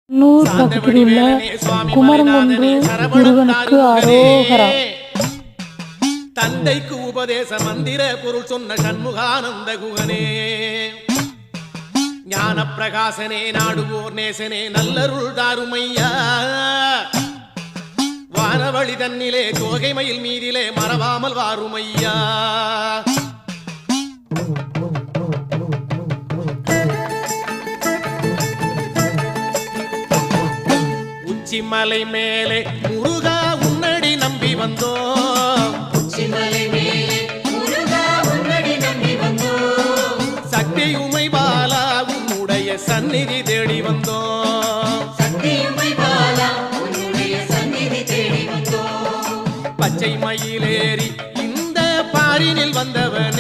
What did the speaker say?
கண்ணூர் பக்கத்தில் உள்ள குமரங்குன்று முருகனுக்கு அரோகரா. தந்தைக்கு உபதேச மந்திர பொருள் சொன்ன சண்முகானந்த குகனே, ஞான பிரகாசனே, நாடுவோர் நேசனே, நல்லருள் தாருமையா. வானவழி தன்னிலே தோகை மயில் மீதிலே மறவாமல் வாருமையா. உச்சிமலை மேலே முருகா உன்னடி நம்பி வந்தோம், உச்சிமலை மேலே முருகா உன்னடி நம்பி வந்தோம். சக்தியுமை பாலா உன்னுடைய சந்நிதி தேடி வந்தோம், சக்தியுமை பாலா உன்னுடைய சந்நிதி தேடி வந்தோம். பச்சை மயிலேறி இந்த பாரினில் வந்தவன்